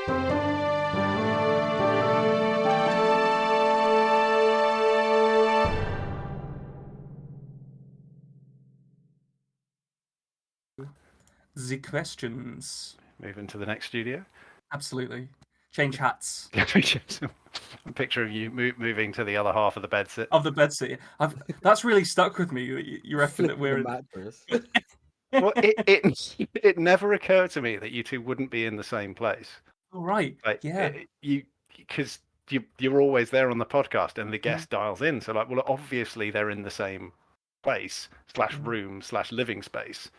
The questions. Moving to the next studio. Absolutely. Change hats. A picture of you moving to the other half of the bedsit. Of the bedsit. That's really stuck with me. You reckon that we're the mattress. Well, it never occurred to me that you two wouldn't be in the same place. Oh, right. Like, yeah. Because you're always there on the podcast, and the guest dials in. So, like, well, obviously they're in the same place / room / living space.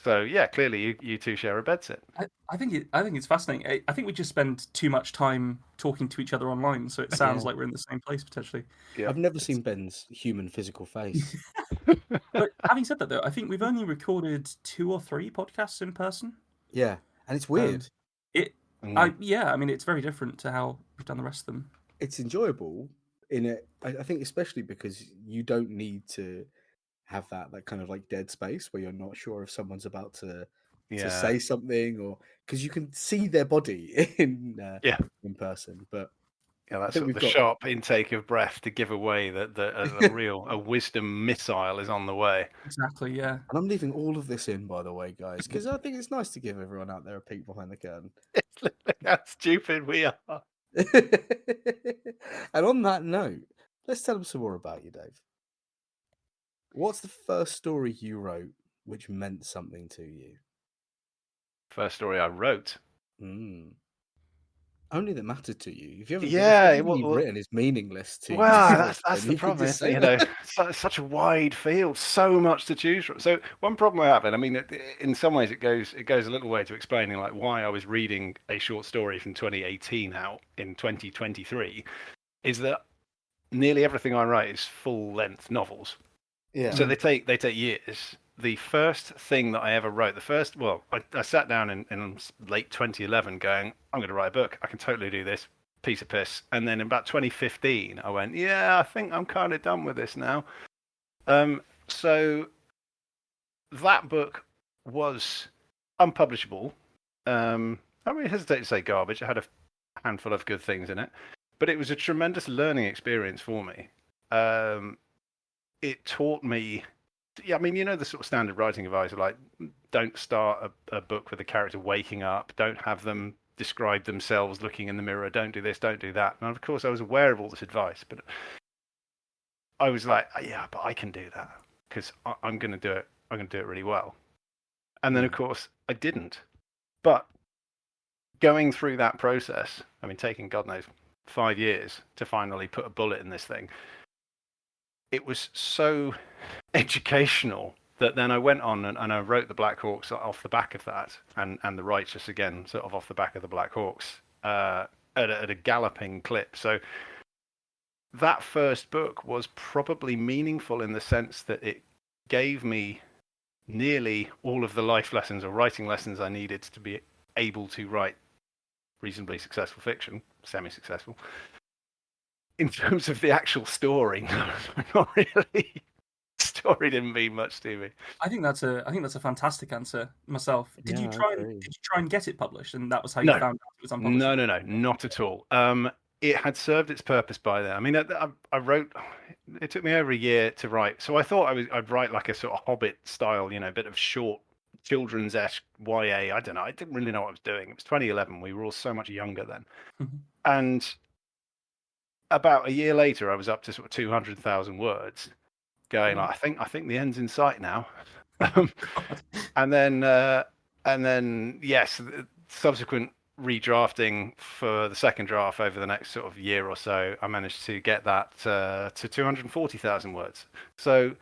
So yeah, clearly you two share a bedsit. I think it's fascinating. I think we just spend too much time talking to each other online, so it sounds like we're in the same place potentially. Yeah. I've never seen Ben's human physical face. But having said that, though, I think we've only recorded 2 or 3 podcasts in person. Yeah, and it's weird. I mean, it's very different to how we've done the rest of them. It's enjoyable in it. I think especially because you don't need to have that kind of like dead space where you're not sure if someone's about to say something, or because you can see their body in person. But yeah, that's sort of the sharp intake of breath to give away that a wisdom missile is on the way. Exactly, yeah. And I'm leaving all of this in, by the way, guys, because I think it's nice to give everyone out there a peek behind the curtain. It's literally how stupid we are. And on that note, let's tell them some more about you, Dave. What's the first story you wrote which meant something to you? First story I wrote? Only that mattered to you. If you haven't you've written is meaningless to you. Well, that's the problem. It's such a wide field, so much to choose from. So one problem I have, and I mean, in some ways, it goes a little way to explaining like why I was reading a short story from 2018 out in 2023, is that nearly everything I write is full-length novels. Yeah. So they take years. The first thing that I ever wrote, I sat down in late 2011 going, I'm going to write a book. I can totally do this. Piece of piss. And then in about 2015, I went, I think I'm kind of done with this now. So that book was unpublishable. I really hesitate to say garbage. It had a handful of good things in it. But it was a tremendous learning experience for me. It taught me... Yeah, I mean, the sort of standard writing advice, like don't start a book with a character waking up, don't have them describe themselves looking in the mirror, don't do this, don't do that. And of course, I was aware of all this advice, but I was like, but I can do that because I'm going to do it. I'm going to do it really well. And then, of course, I didn't. But going through that process, I mean, taking, God knows, 5 years to finally put a bullet in this thing, it was so educational that then I went on and I wrote the Black Hawks off the back of that, and the Righteous again, sort of off the back of the Black Hawks, at a galloping clip. So that first book was probably meaningful in the sense that it gave me nearly all of the life lessons or writing lessons I needed to be able to write reasonably successful fiction, semi-successful. In terms of the actual story, not really. Story didn't mean much to me. I think that's a fantastic answer myself. Did you try and get it published, and that was how you found out it was unpublished? No, not at all. It had served its purpose by then. I mean, I wrote. It took me over a year to write, so I thought I'd write like a sort of Hobbit style, bit of short children's-esque YA. I don't know. I didn't really know what I was doing. It was 2011. We were all so much younger then, and about a year later, I was up to sort of 200,000 words. Going like, I think the end's in sight now, and then yes, subsequent redrafting for the second draft over the next sort of year or so, I managed to get that to 240,000 words. So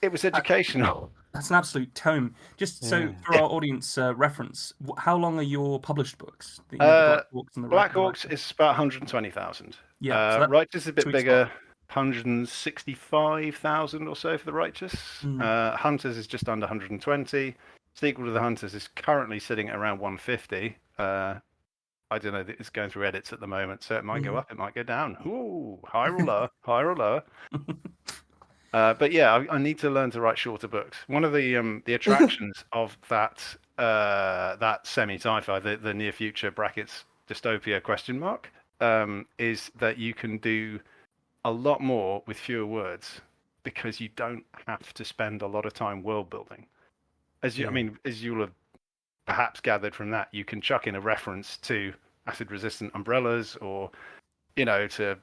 it was educational. That's an absolute tome. Just so for our audience reference, how long are your published books? The Black Hawks and the Black Hawks is about 120,000. Yeah, Righteous is a bit bigger. 165,000 or so for the Righteous. Hunters is just under 120. Sequel to the Hunters is currently sitting at around 150. I don't know, it's going through edits at the moment, so it might go up, it might go down. Ooh, higher or lower, higher or lower. But yeah, I need to learn to write shorter books. One of the attractions of that that semi-sci-fi, the near future brackets dystopia question mark, is that you can do a lot more with fewer words because you don't have to spend a lot of time world building. As you'll have perhaps gathered from that, you can chuck in a reference to acid resistant umbrellas or, to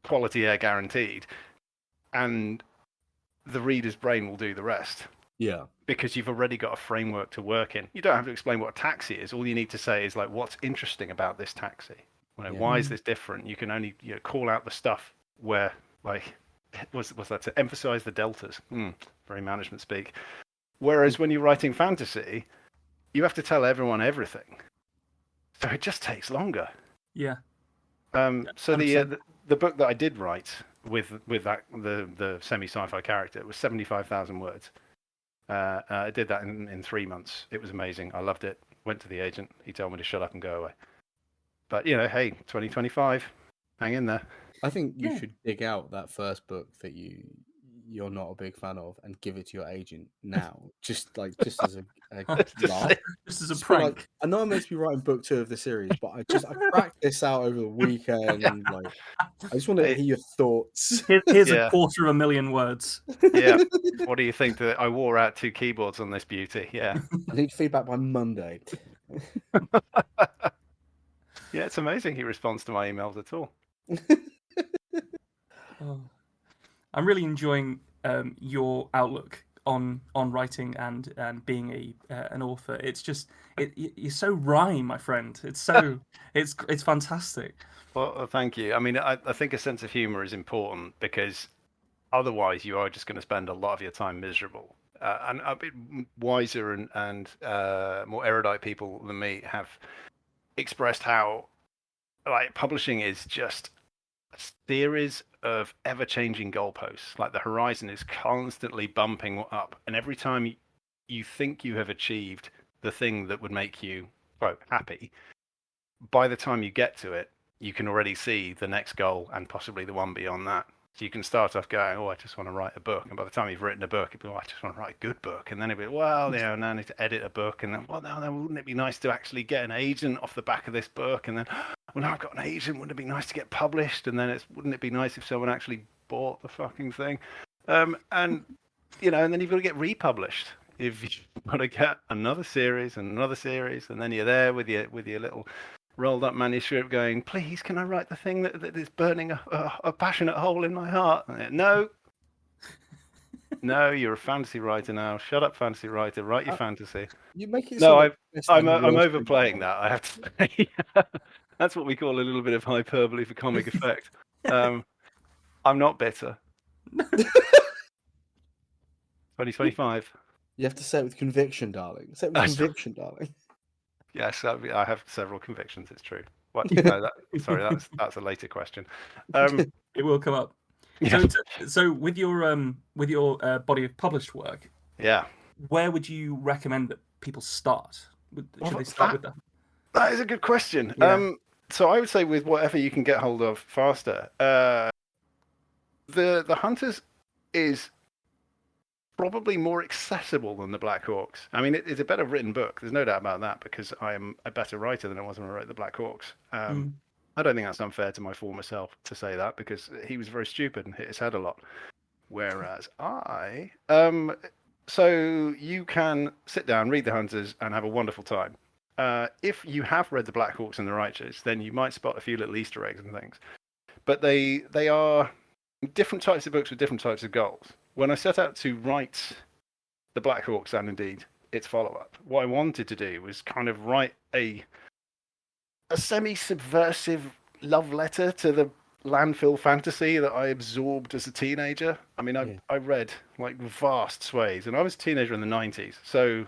quality air guaranteed, and the reader's brain will do the rest. Yeah. Because you've already got a framework to work in. You don't have to explain what a taxi is. All you need to say is like, what's interesting about this taxi? Why is this different? You can only call out the stuff where, like, was that to emphasize the deltas? Very management speak. Whereas when you're writing fantasy, you have to tell everyone everything. So it just takes longer. Yeah. So the book that I did write with that the semi-sci-fi character was 75,000 words. I did that in 3 months. It was amazing. I loved it. Went to the agent. He told me to shut up and go away. But hey, 2025, hang in there. I think you should dig out that first book that you're not a big fan of and give it to your agent now, just as a laugh, just as a prank. Like, I know I'm meant to be writing book 2 of the series, but I cracked this out over the weekend. Like, I just want to hear your thoughts. Here's 250,000 words. Yeah. What do you think? That I wore out 2 keyboards on this beauty? Yeah. I need feedback by Monday. Yeah, it's amazing he responds to my emails at all. I'm really enjoying your outlook on writing and being an author. It's just you're so wry, my friend. It's so it's fantastic. Well, thank you. I mean, I think a sense of humor is important because otherwise you are just going to spend a lot of your time miserable. And a bit wiser and more erudite people than me have expressed how, like, publishing is just a series of ever-changing goalposts. Like, the horizon is constantly bumping up, and every time you think you have achieved the thing that would make you, quote, happy, by the time you get to it, you can already see the next goal and possibly the one beyond that. So you can start off going, I just want to write a book. And by the time you've written a book, it'll be, I just want to write a good book. And then it'll be, now I need to edit a book. And then, now wouldn't it be nice to actually get an agent off the back of this book? And then, now I've got an agent, wouldn't it be nice to get published? And then wouldn't it be nice if someone actually bought the fucking thing? And then you've got to get republished. If you've got to get another series, and then you're there with your little rolled up manuscript going, please, can I write the thing that is burning a passionate hole in my heart? No, you're a fantasy writer now. Shut up, fantasy writer. Write your fantasy. You make it. No, I'm overplaying that. I have to say. That's what we call a little bit of hyperbole for comic effect. I'm not bitter. 2025. You have to say it with conviction, darling. Say it with conviction, darling. Yes, I have several convictions. It's true. What? Sorry, that's a later question. It will come up. Yeah. So with your body of published work, where would you recommend that people start? Should they start with that? That is a good question. Yeah. So I would say with whatever you can get hold of faster. The Hunters is probably more accessible than the Black Hawks. I mean, it's a better written book. There's no doubt about that, because I am a better writer than I was when I wrote the Black Hawks. I don't think that's unfair to my former self to say that, because he was very stupid and hit his head a lot. Whereas so you can sit down, read the Hunters, and have a wonderful time. If you have read the Black Hawks and the Righteous, then you might spot a few little Easter eggs and things. But they are different types of books with different types of goals. When I set out to write the Black Hawks and indeed its follow-up, what I wanted to do was kind of write a semi-subversive love letter to the landfill fantasy that I absorbed as a teenager. I mean, I read like vast swathes, and I was a teenager in the 90s. So,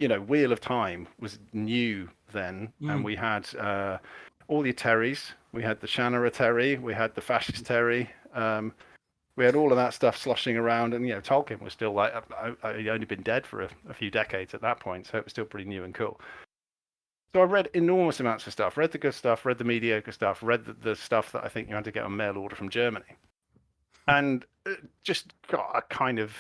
Wheel of Time was new then, and we had all the Terrys. We had the Shannara Terry, we had the Fascist Terry. We had all of that stuff sloshing around, and Tolkien was still like, he'd only been dead for a few decades at that point, so it was still pretty new and cool. So I read enormous amounts of stuff, read the good stuff, read the mediocre stuff, read the stuff that I think you had to get on mail order from Germany, and just got a kind of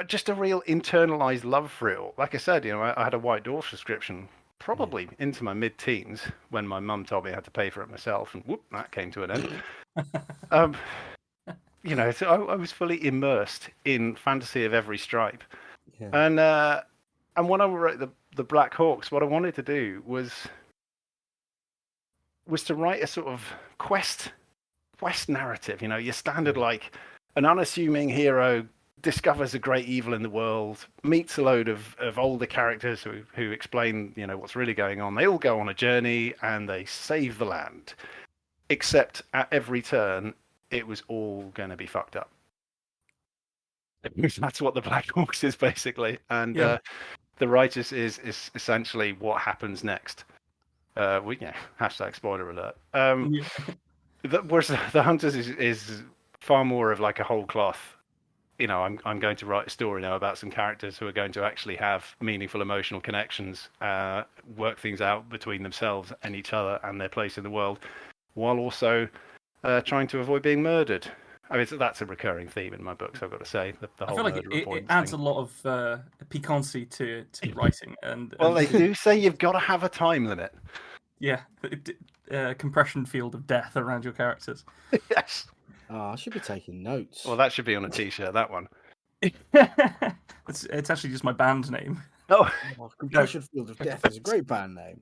just a real internalized love for it all. Like I said, I had a White Dwarf subscription probably into my mid-teens when my mum told me I had to pay for it myself, and whoop, that came to an end. So I was fully immersed in fantasy of every stripe. Yeah. And when I wrote the Black Hawks, what I wanted to do was to write a sort of quest narrative. Your standard like an unassuming hero discovers a great evil in the world, meets a load of older characters who explain what's really going on. They all go on a journey and they save the land, except at every turn it was all going to be fucked up. That's what the Black Hawks is basically, and the Righteous is essentially what happens next. Hashtag spoiler alert. Whereas the Hunters is far more of like a whole cloth. I'm going to write a story now about some characters who are going to actually have meaningful emotional connections, work things out between themselves and each other and their place in the world, while also trying to avoid being murdered. I mean, that's a recurring theme in my books, I've got to say. The whole I feel like it adds a lot of piquancy to writing. Well, they do say you've got to have a time limit. Yeah, compression field of death around your characters. Yes. Oh, I should be taking notes. Well, that should be on a t-shirt, that one. It's actually just my band name. Oh, Compression Field of Death is a great band name.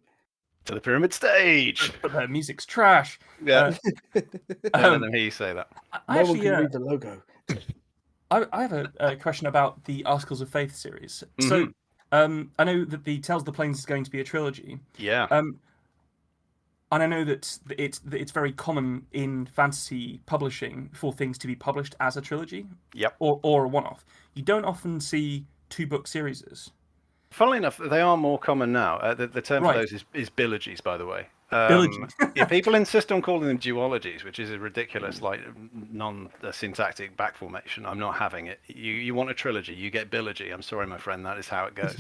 To the Pyramid Stage. But their music's trash. Yeah. I don't know how you say that. No one can read the logo. I have a question about the Articles of Faith series. Mm-hmm. So, I know that the Tales of the Plains is going to be a trilogy. Yeah. And I know that it's very common in fantasy publishing for things to be published as a trilogy. Yep. Or a one-off. You don't often see 2-book series. Funnily enough, they are more common now. The term for those is bilogies, by the way. People insist on calling them duologies, which is a ridiculous, non-syntactic back formation. I'm not having it. You want a trilogy, you get bilogy. I'm sorry, my friend, that is how it goes.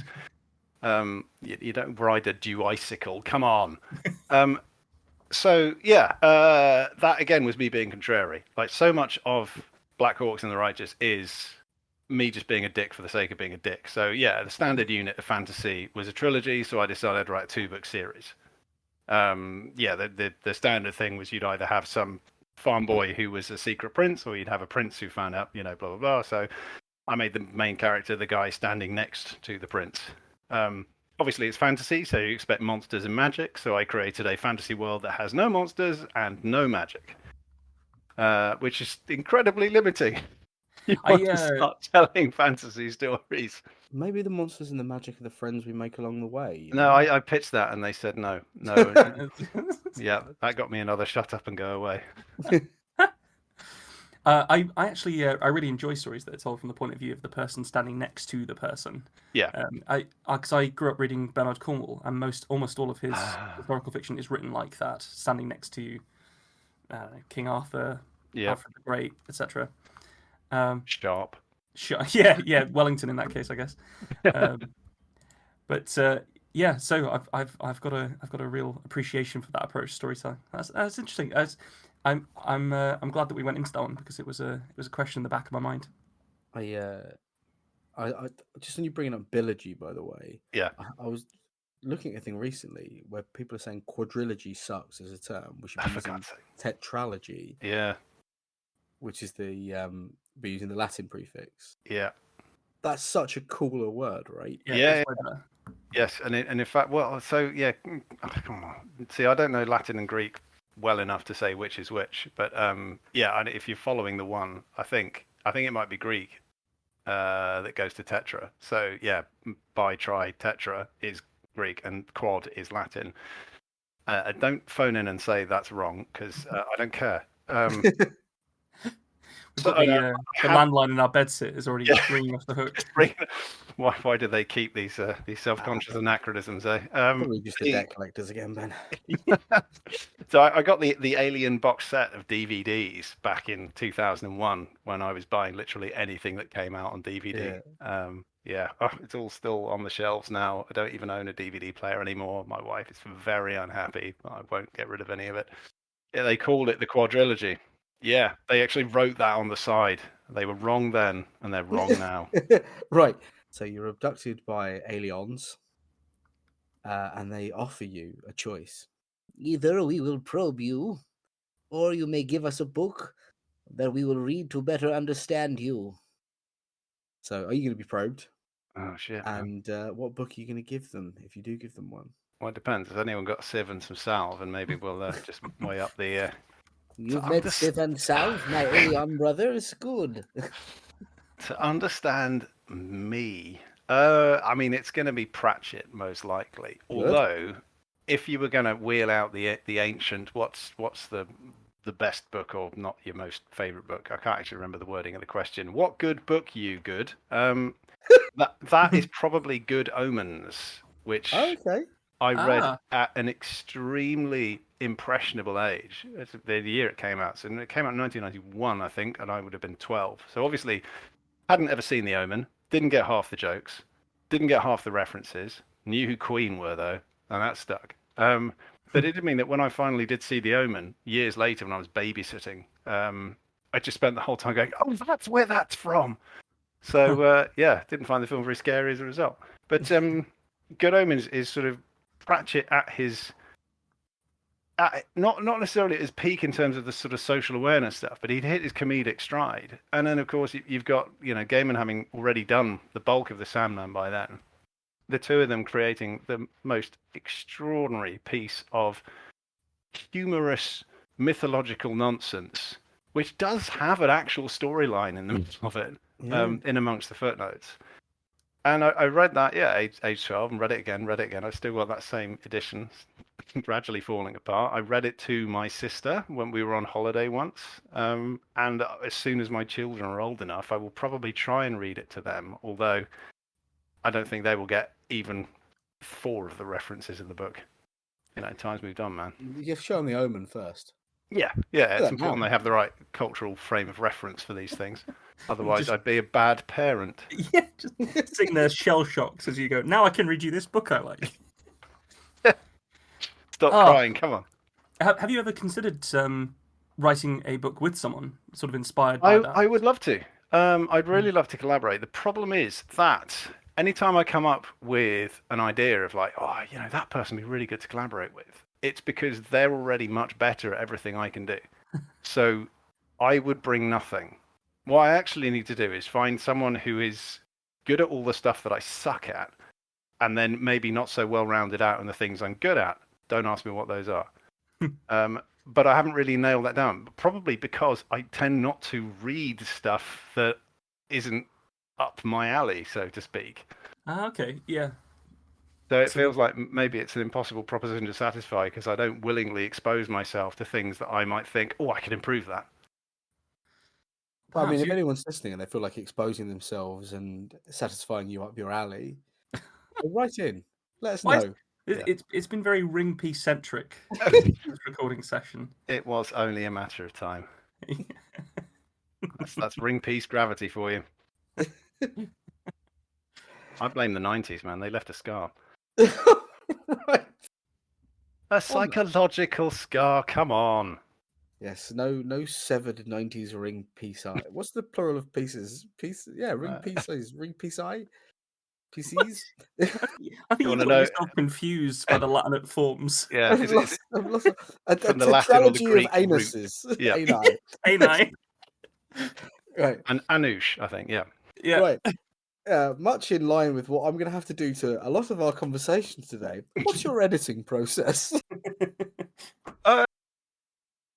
You don't ride a duicicle. Come on. That again was me being contrary. Like, so much of Black Hawks and the Righteous is me just being a dick for the sake of being a dick. So the standard unit of fantasy was a trilogy, so I decided to write a 2-book series. The standard thing was you'd either have some farm boy who was a secret prince, or you'd have a prince who found out, blah, blah, blah. So I made the main character the guy standing next to the prince. Obviously, it's fantasy, so you expect monsters and magic. So I created a fantasy world that has no monsters and no magic, which is incredibly limiting. You want to start telling fantasy stories. Maybe the monsters and the magic are the friends we make along the way. No, I pitched that and they said no. Yeah, that got me another shut up and go away. I actually I really enjoy stories that are told from the point of view of the person standing next to the person. Yeah. Because I grew up reading Bernard Cornwell, and almost all of his historical fiction is written like that, standing next to King Arthur, Alfred the Great, etc. Sharp. Yeah, Wellington in that case, I guess. So I've got a real appreciation for that approach to storytelling. That's interesting. I'm glad that we went into that one, because it was a question in the back of my mind. I just when you bringing up bilogy, by the way. Yeah. I was looking at a thing recently where people are saying quadrilogy sucks as a term. We should be using tetralogy. Yeah. Which is be using the Latin prefix. Yeah. That's such a cooler word, right? Yeah. Yes, and in fact, come on. See, I don't know Latin and Greek well enough to say which is which, but and if you're following the one, I think it might be Greek that goes to tetra. So bi, tri, tetra is Greek, and quad is Latin. Don't phone in and say that's wrong, because I don't care. We've got the landline in our bedsit is already ringing off the hook. Why do they keep these self-conscious anachronisms? Probably just the debt collectors again, Ben. So I got the Alien box set of DVDs back in 2001 when I was buying literally anything that came out on DVD. It's all still on the shelves now. I don't even own a DVD player anymore. My wife is very unhappy. I won't get rid of any of it. Yeah, they called it the quadrilogy. Yeah, they actually wrote that on the side. They were wrong then, and they're wrong now. Right. So you're abducted by aliens, and they offer you a choice. Either we will probe you, or you may give us a book that we will read to better understand you. So, are you going to be probed? Oh shit! Man. And what book are you going to give them if you do give them one? Well, it depends. Has anyone got a sieve and some salve, and maybe we'll just weigh up the. You've met Sif and Salve, my alien brothers. Good. To understand me, I mean, it's going to be Pratchett most likely. Good. Although, if you were going to wheel out the ancient, what's the best book, or not your most favorite book? I can't actually remember the wording of the question. What good book, you good? That is probably Good Omens, which I read at an extremely impressionable age. It's the year it came out. So it came out in 1991, I think, and I would have been 12. So obviously, hadn't ever seen The Omen, didn't get half the jokes, didn't get half the references, knew who Queen were, though, and that stuck. But it did mean that when I finally did see The Omen, years later when I was babysitting, I just spent the whole time going, oh, that's where that's from. So, didn't find the film very scary as a result. But Good Omens is sort of Pratchett at his... not necessarily at his peak in terms of the sort of social awareness stuff, but he'd hit his comedic stride. And then, of course, you've got, Gaiman having already done the bulk of the Sandman by then. The two of them creating the most extraordinary piece of humorous mythological nonsense, which does have an actual storyline in the middle of it, in amongst the footnotes. And I read that, age 12, and read it again. I still got that same edition, gradually falling apart. I read it to my sister when we were on holiday once. And as soon as my children are old enough, I will probably try and read it to them, although I don't think they will get even 4 of the references in the book. Time's moved on, man. You've shown The Omen first. Yeah, it's important they have the right cultural frame of reference for these things. Otherwise, I'd be a bad parent. Yeah, just sitting there shell shocked as you go, now I can read you this book I like. Stop crying, come on. Have you ever considered writing a book with someone, sort of inspired by that? I would love to. I'd really love to collaborate. The problem is that anytime I come up with an idea of like, that person would be really good to collaborate with, it's because they're already much better at everything I can do. So I would bring nothing. What I actually need to do is find someone who is good at all the stuff that I suck at, and then maybe not so well rounded out in the things I'm good at. Don't ask me what those are. But I haven't really nailed that down. Probably because I tend not to read stuff that isn't up my alley, so to speak. Okay, yeah. So it feels like maybe it's an impossible proposition to satisfy because I don't willingly expose myself to things that I might think, I could improve that. Well, I mean, if anyone's listening and they feel like exposing themselves and satisfying you up your alley, write in. Let us know. It's been very ring piece centric, this recording session. It was only a matter of time. That's ring piece gravity for you. I blame the 90s, man. They left a scar. Right. A psychological scar. Come on. Yes, no severed 90s ring piece eye. What's the plural of pieces? Ring pieces. Ring piece eye? PCs? I think you got yourself confused by the Latinate forms. Yeah, I've lost a from the Latin or the Greek of anuses. Root. Yeah. Ani. Ani. Right. And Anush, I think, yeah. Yeah. Right. Much in line with what I'm going to have to do to a lot of our conversations today. What's your editing process?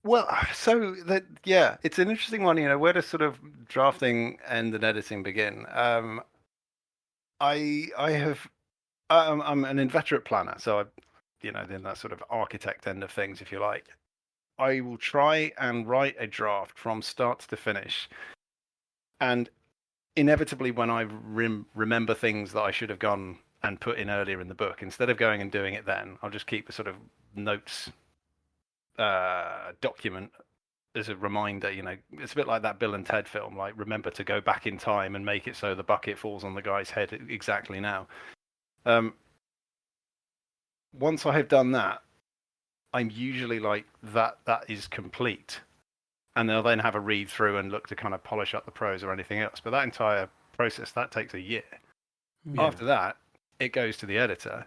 Well, so it's an interesting one. Where does sort of drafting end and editing begin? I'm an inveterate planner, so in that sort of architect end of things, if you like. I will try and write a draft from start to finish, and inevitably, when I remember things that I should have gone and put in earlier in the book, instead of going and doing it then, I'll just keep a sort of notes document as a reminder. It's a bit like that Bill and Ted film, like remember to go back in time and make it so the bucket falls on the guy's head exactly now. Once I have done that, I'm usually like that is complete, and they'll then have a read through and look to kind of polish up the prose or anything else. But that entire process, that takes a year. Yeah. After that, it goes to the editor,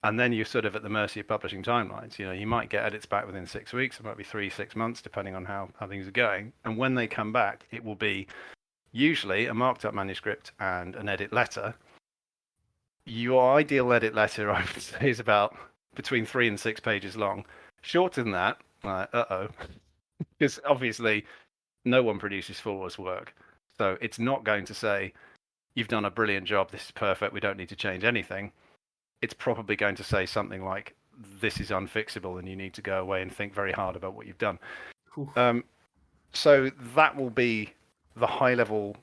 and then you're sort of at the mercy of publishing timelines. You might get edits back within 6 weeks. It might be 3-6 months, depending on how things are going. And when they come back, it will be usually a marked up manuscript and an edit letter. Your ideal edit letter, I would say, is about between 3 and 6 pages long. Shorter than that, because obviously no one produces flawless work. So it's not going to say, you've done a brilliant job, this is perfect, we don't need to change anything. It's probably going to say something like, this is unfixable and you need to go away and think very hard about what you've done. So that will be the high level,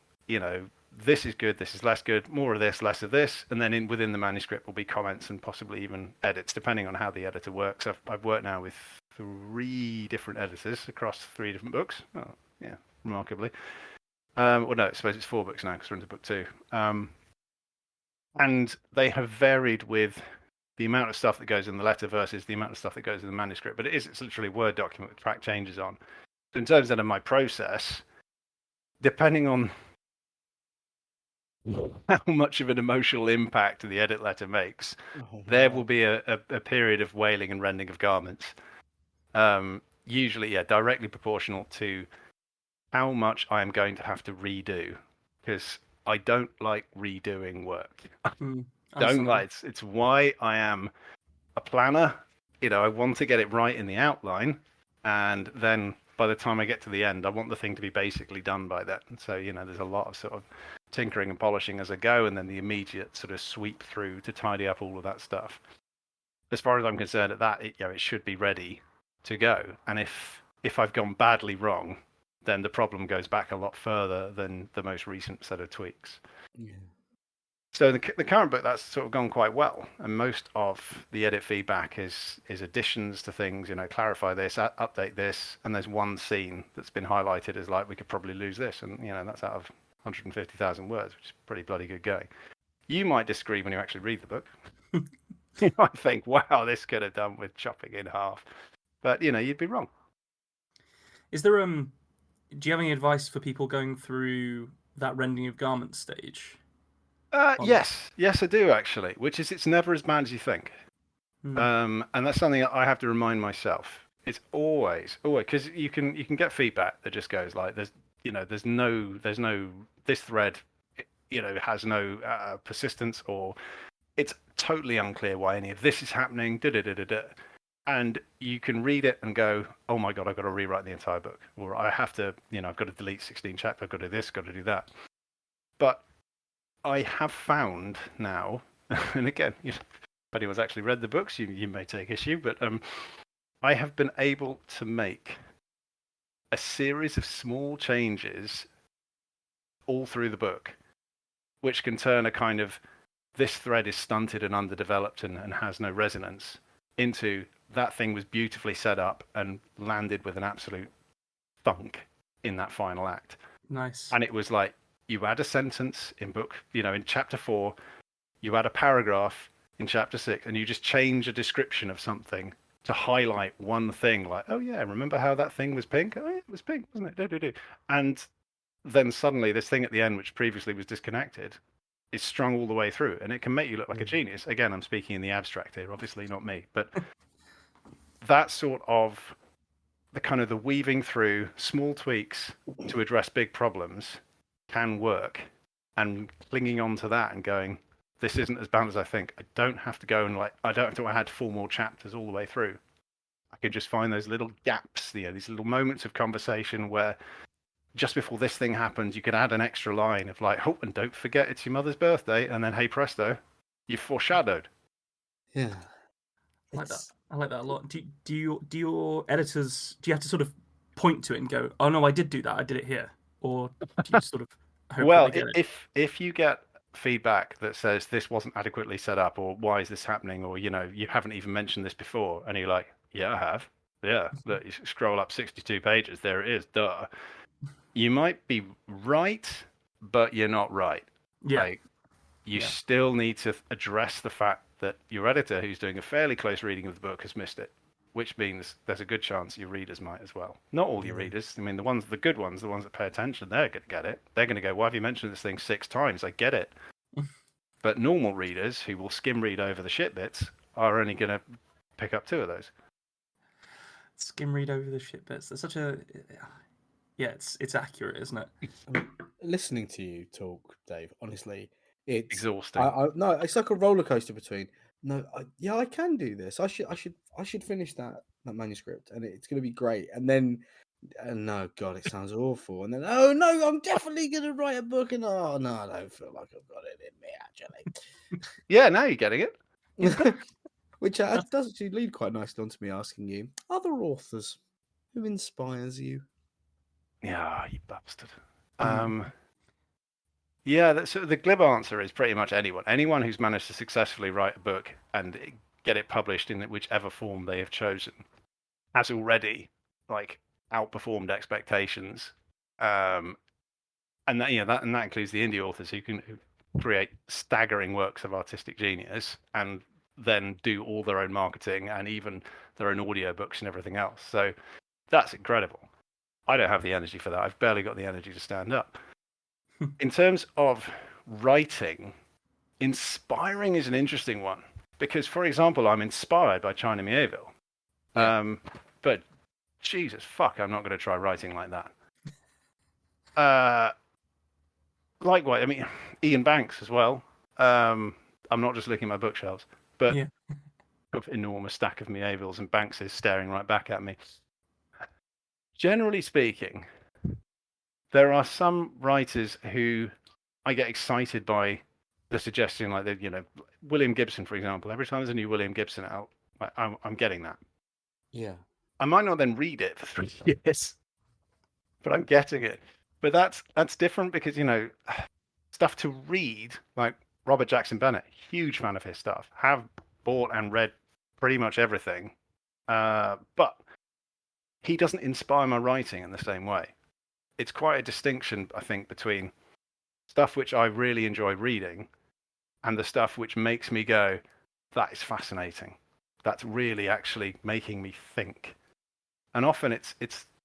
this is good, this is less good, more of this, less of this, and then within the manuscript will be comments and possibly even edits, depending on how the editor works. I've worked now with 3 different editors across 3 different books. Oh, yeah, remarkably. Well, no, I suppose it's 4 books now because we're into book 2. And they have varied with the amount of stuff that goes in the letter versus the amount of stuff that goes in the manuscript. But it's literally a Word document with track changes on. So in terms of my process, depending on how much of an emotional impact the edit letter makes, there will be a period of wailing and rending of garments. Usually, directly proportional to how much I am going to have to redo, because I don't like redoing work. It's why I am a planner. I want to get it right in the outline, and then by the time I get to the end, I want the thing to be basically done by then. So there's a lot of sort of tinkering and polishing as I go, and then the immediate sort of sweep through to tidy up all of that stuff. As far as I'm concerned, at that, it should be ready to go. And if I've gone badly wrong, then the problem goes back a lot further than the most recent set of tweaks. Yeah. So the current book, that's sort of gone quite well, and most of the edit feedback is additions to things. Clarify this, update this, and there's one scene that's been highlighted as like we could probably lose this, and that's out of 150,000 words, which is pretty bloody good going. You might disagree when you actually read the book. You might think, wow, this could have done with chopping in half, but you'd be wrong. Is there do you have any advice for people going through that rending of garments stage? Yes, I do actually. Which is, it's never as bad as you think, and that's something I have to remind myself. It's always because you can get feedback that just goes like, there's no this thread, has no persistence, or it's totally unclear why any of this is happening. And you can read it and go, oh my god, I've got to rewrite the entire book, or I have to, I've got to delete 16 chapters, I've got to do this, got to do that. But I have found now, and again, if anyone's actually read the books, you may take issue, but I have been able to make a series of small changes all through the book, which can turn a kind of, this thread is stunted and underdeveloped and has no resonance, into that thing was beautifully set up and landed with an absolute thunk in that final act. Nice. And it was like, you add a sentence in book, in chapter 4, you add a paragraph in chapter 6, and you just change a description of something to highlight one thing, like, oh yeah, remember how that thing was pink? Oh yeah, it was pink, wasn't it? And then suddenly this thing at the end, which previously was disconnected, is strung all the way through, and it can make you look like a genius. Again, I'm speaking in the abstract here, obviously not me, but that sort of the weaving through small tweaks to address big problems can work, and clinging on to that and going, this isn't as bad as I think. I don't have to go and I don't have to add 4 more chapters all the way through. I can just find those little gaps, these little moments of conversation where just before this thing happens, you could add an extra line of like, oh, and don't forget it's your mother's birthday, and then hey presto, you've foreshadowed. Yeah, I like that. I like that a lot. Do your editors, do you have to sort of point to it and go, oh no, I did do that, I did it here, or do you sort of hope well, that they get it? if you get feedback that says this wasn't adequately set up, or why is this happening, or you haven't even mentioned this before, and you're like, yeah, I have. Yeah, look, you scroll up 62 pages, there it is, duh. You might be right, but you're not right. Yeah. You still need to address the fact that your editor, who's doing a fairly close reading of the book, has missed it. which means there's a good chance your readers might as well. Not all your readers. I mean, the good ones, the ones that pay attention, they're going to get it. They're going to go, why have you mentioned this thing 6 times? I get it. But normal readers who will skim read over the shit bits are only going to pick up 2 of those. Skim read over the shit bits. There's such a it's accurate, isn't it? Listening to you talk, Dave, honestly, it's Exhausting. No, it's like a roller coaster between. No, I can do this. I should finish that manuscript, and it's going to be great. And then, no, God, it sounds awful. And then, oh no, I'm definitely going to write a book. And oh no, I don't feel like I've got it in me actually. Yeah, now you're getting it. Which does actually lead quite nicely on to me asking you, other authors who inspires you. Yeah, you bastard. Yeah, so the glib answer is pretty much anyone. Anyone who's managed to successfully write a book and get it published in whichever form they have chosen has already like outperformed expectations. And that that includes the indie authors who create staggering works of artistic genius and then do all their own marketing and even their own audio books and everything else. So that's incredible. I don't have the energy for that. I've barely got the energy to stand up. In terms of writing, inspiring is an interesting one because, for example, I'm inspired by China Mieville. But Jesus fuck, I'm not going to try writing like that. Likewise, I mean, Ian Banks as well. I'm not just looking at my bookshelves, but an enormous stack of Mievilles and Bankses staring right back at me. Generally speaking, there are some writers who I get excited by the suggestion, like William Gibson, for example. Every time there's a new William Gibson out, I'm getting that. Yeah. I might not then read it for 3 years, but I'm getting it. But that's different because stuff to read, like Robert Jackson Bennett, huge fan of his stuff. Have bought and read pretty much everything, but he doesn't inspire my writing in the same way. It's quite a distinction, I think, between stuff which I really enjoy reading and the stuff which makes me go, that is fascinating. That's really actually making me think. And often it's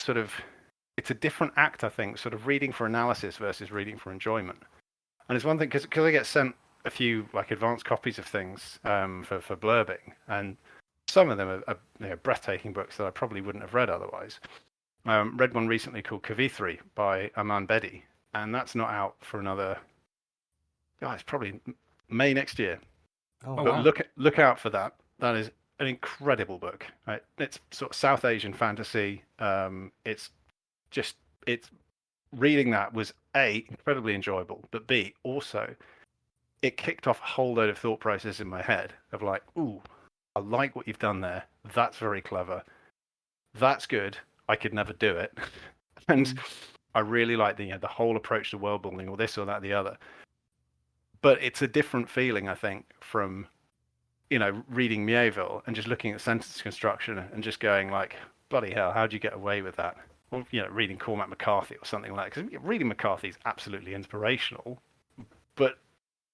a different act, I think, sort of reading for analysis versus reading for enjoyment. And it's one thing, because I get sent a few like advanced copies of things for blurbing, and some of them are breathtaking books that I probably wouldn't have read otherwise. Read one recently called Kavithri by Aman Bedi, and that's not out for another. It's probably May next year. Oh, but wow. Look out for that. That is an incredible book. Right? It's sort of South Asian fantasy. It's reading that was A, incredibly enjoyable, but B, also it kicked off a whole load of thought process in my head of like, ooh, I like what you've done there. That's very clever. That's good. I could never do it. And I really like the whole approach to world building, or this or that or the other. But it's a different feeling, I think, from reading Mieville and just looking at sentence construction and just going like, bloody hell, how'd you get away with that? Or reading Cormac McCarthy or something like that. Because reading McCarthy is absolutely inspirational, but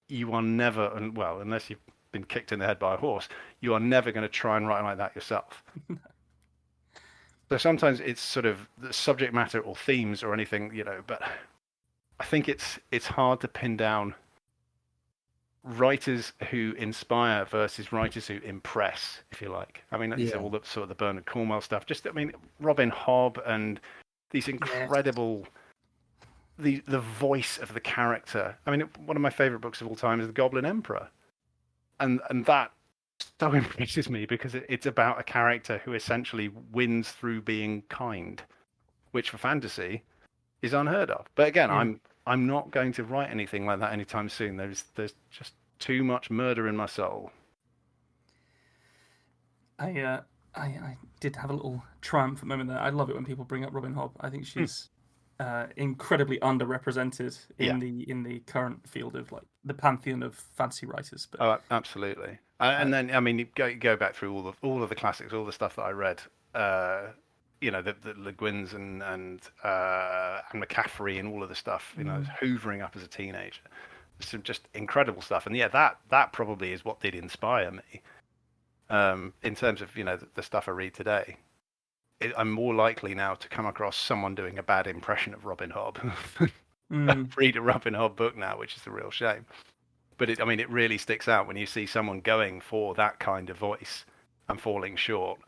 you are never, well, unless you've been kicked in the head by a horse, you are never going to try and write like that yourself. So sometimes it's sort of the subject matter or themes or anything, but I think it's hard to pin down writers who inspire versus writers who impress, if you like. I mean, all the sort of the Bernard Cornwell stuff. Robin Hobb and these incredible, the voice of the character. I mean, one of my favorite books of all time is The Goblin Emperor, and that so impresses me because it's about a character who essentially wins through being kind, which for fantasy is unheard of. But again, I'm not going to write anything like that anytime soon. There's just too much murder in my soul. I did have a little triumphant moment there. I love it when people bring up Robin Hobb. I think she's incredibly underrepresented in the current field of like the pantheon of fantasy writers. But oh, absolutely. And then I mean, you go back through all of the classics, all the stuff that I read. The Le Guins and McCaffrey and all of the stuff. Hoovering up as a teenager. Some just incredible stuff. And that probably is what did inspire me. In terms of the stuff I read today, I'm more likely now to come across someone doing a bad impression of Robin Hobb. Read a Robin Hobb book now, which is a real shame. But it really sticks out when you see someone going for that kind of voice and falling short.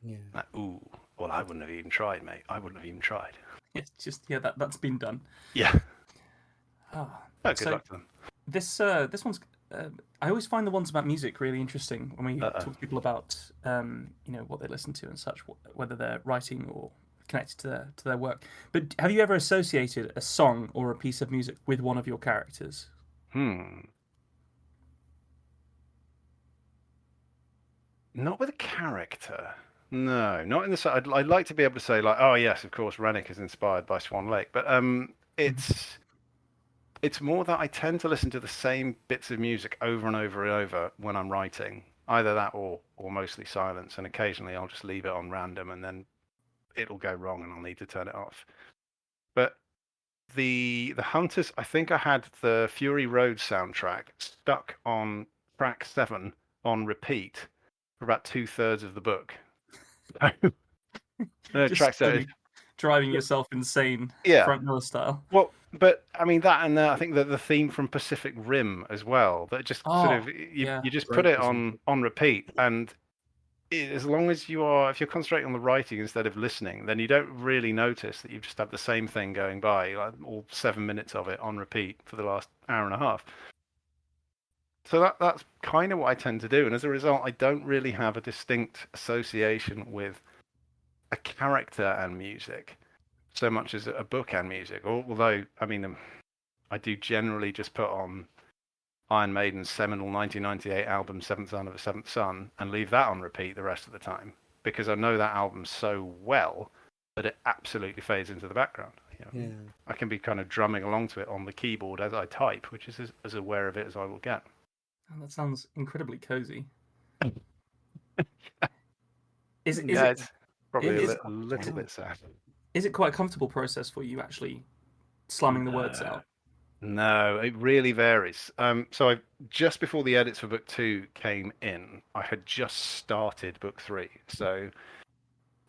Yeah. Like, ooh, well, I wouldn't have even tried, mate. I wouldn't have even tried. It's just that's been done. Yeah. Oh, Good so luck to them. this one's. I always find the ones about music really interesting when we talk to people about what they listen to and such, whether they're writing or connected to their work. But have you ever associated a song or a piece of music with one of your characters? Not with a character. No, not in the. I'd like to be able to say like, oh yes, of course, Rennick is inspired by Swan Lake, but it's more that I tend to listen to the same bits of music over and over and over when I'm writing. Either that or mostly silence, and occasionally I'll just leave it on random, and then it'll go wrong, and I'll need to turn it off. But the Hunters, I think I had the Fury Road soundtrack stuck on track 7 on repeat for about 2/3 of the book. Just driving yourself insane, Frank Miller style. Well, but I mean that, and I think that the theme from Pacific Rim as well. That just you just put it on repeat, and as long as if you're concentrating on the writing instead of listening, then you don't really notice that you've just had the same thing going by, like all 7 minutes of it on repeat for the last hour and a half. So that's kind of what I tend to do, and as a result, I don't really have a distinct association with a character and music so much as a book and music. Although, I do generally just put on Iron Maiden's seminal 1998 album, Seventh Son of a Seventh Son, and leave that on repeat the rest of the time, because I know that album so well that it absolutely fades into the background. I can be kind of drumming along to it on the keyboard as I type, which is as aware of it as I will get. Oh, that sounds incredibly cozy. It's probably a little bit sad. Is it quite a comfortable process for you actually slamming the words out? No, it really varies. So just before the edits for book 2 came in, I had just started book 3. So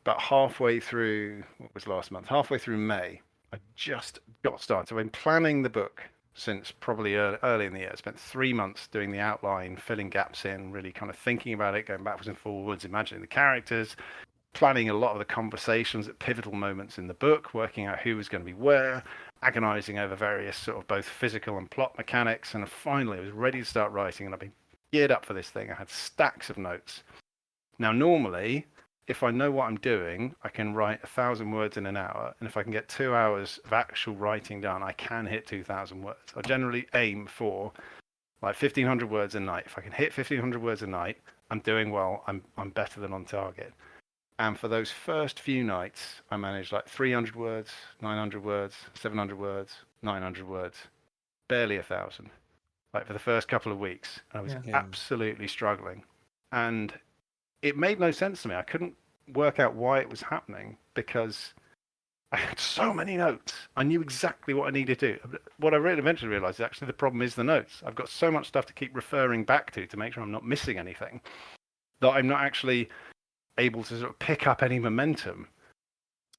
about halfway through, what was last month? Halfway through May, I just got started. So I've been planning the book since probably early in the year. I spent 3 months doing the outline, filling gaps in, really kind of thinking about it, going backwards and forwards, imagining the characters, planning a lot of the conversations at pivotal moments in the book, working out who was going to be where, agonizing over various sort of both physical and plot mechanics. And finally, I was ready to start writing, and I've been geared up for this thing. I had stacks of notes. Now, normally, if I know what I'm doing, I can write 1,000 words in an hour. And if I can get 2 hours of actual writing done, I can hit 2,000 words. I generally aim for like 1,500 words a night. If I can hit 1,500 words a night, I'm doing well. I'm better than on target. And for those first few nights, I managed like 300 words, 900 words, 700 words, 900 words, barely 1,000. Like for the first couple of weeks, I was absolutely struggling. And it made no sense to me. I couldn't work out why it was happening because I had so many notes. I knew exactly what I needed to do. What I really eventually realized is actually the problem is the notes. I've got so much stuff to keep referring back to make sure I'm not missing anything, that I'm not actually able to sort of pick up any momentum,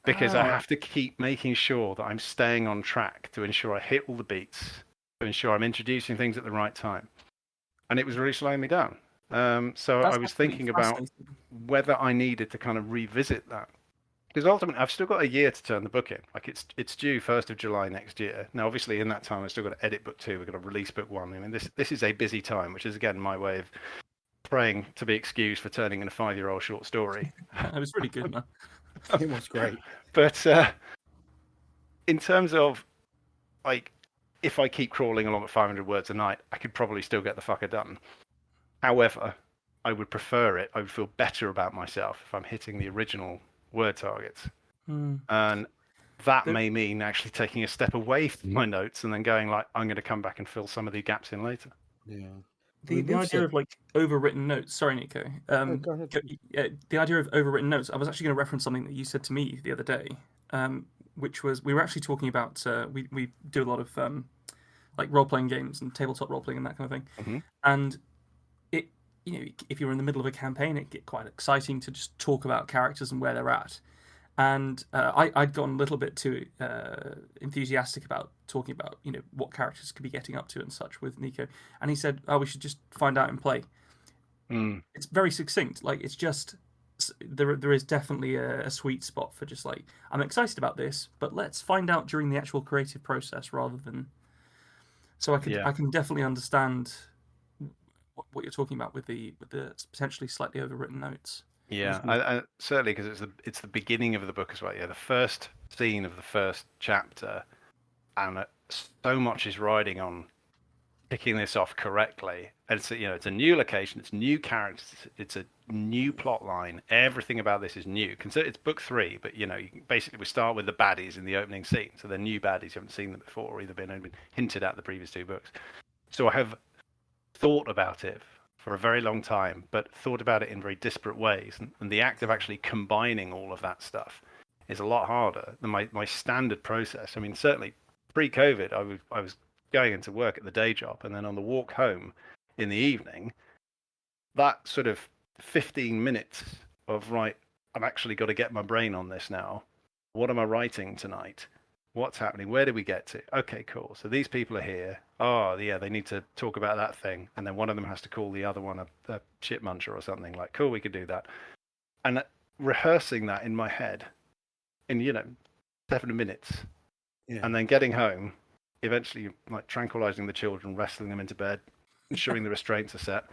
because I have to keep making sure that I'm staying on track to ensure I hit all the beats, to ensure I'm introducing things at the right time. And it was really slowing me down. So I was thinking about whether I needed to kind of revisit that. Because ultimately, I've still got a year to turn the book in. Like it's due 1st of July next year. Now, obviously, in that time, I've still got to edit book 2. We've got to release book 1. I mean, this is a busy time, which is, again, my way of praying to be excused for turning in a 5-year-old short story. It was really good, man. It was great. But in terms of, like, if I keep crawling along at 500 words a night, I could probably still get the fucker done. However, I would prefer it. I would feel better about myself if I'm hitting the original word targets. And that may mean actually taking a step away from my notes and then going like, I'm going to come back and fill some of the gaps in later. Yeah. The idea of like overwritten notes. Sorry, Nico. Go ahead. The idea of overwritten notes. I was actually going to reference something that you said to me the other day, which was we were actually talking about. We do a lot of like role playing games and tabletop role playing and that kind of thing. And if if you're in the middle of a campaign, it get quite exciting to just talk about characters and where they're at. And I'd gotten a little bit too enthusiastic about talking about what characters could be getting up to and such with Nico, and he said, "Oh, we should just find out and play." It's very succinct. Like it's just there is definitely a sweet spot for just like I'm excited about this, but let's find out during the actual creative process rather than. So I can definitely understand what you're talking about with the potentially slightly overwritten notes. Yeah, I certainly, because it's the beginning of the book as well. Yeah, the first scene of the first chapter, and so much is riding on picking this off correctly. And it's a new location, it's new characters, it's a new plot line. Everything about this is new. Consider it's book 3, but basically we start with the baddies in the opening scene, so they're new baddies. You haven't seen them before, or either been hinted at the previous 2 books. So I have thought about it for a very long time, but thought about it in very disparate ways. And the act of actually combining all of that stuff is a lot harder than my standard process. I mean, certainly pre-COVID, I was going into work at the day job, and then on the walk home in the evening, that sort of 15 minutes of, right, I've actually got to get my brain on this now. What am I writing tonight? What's happening? Where did we get to? Okay, cool. So these people are here. Oh, yeah, they need to talk about that thing. And then one of them has to call the other one a shit muncher or something. Like, cool, we could do that. And rehearsing that in my head in, 7 minutes. Yeah. And then getting home, eventually like tranquilizing the children, wrestling them into bed, ensuring the restraints are set,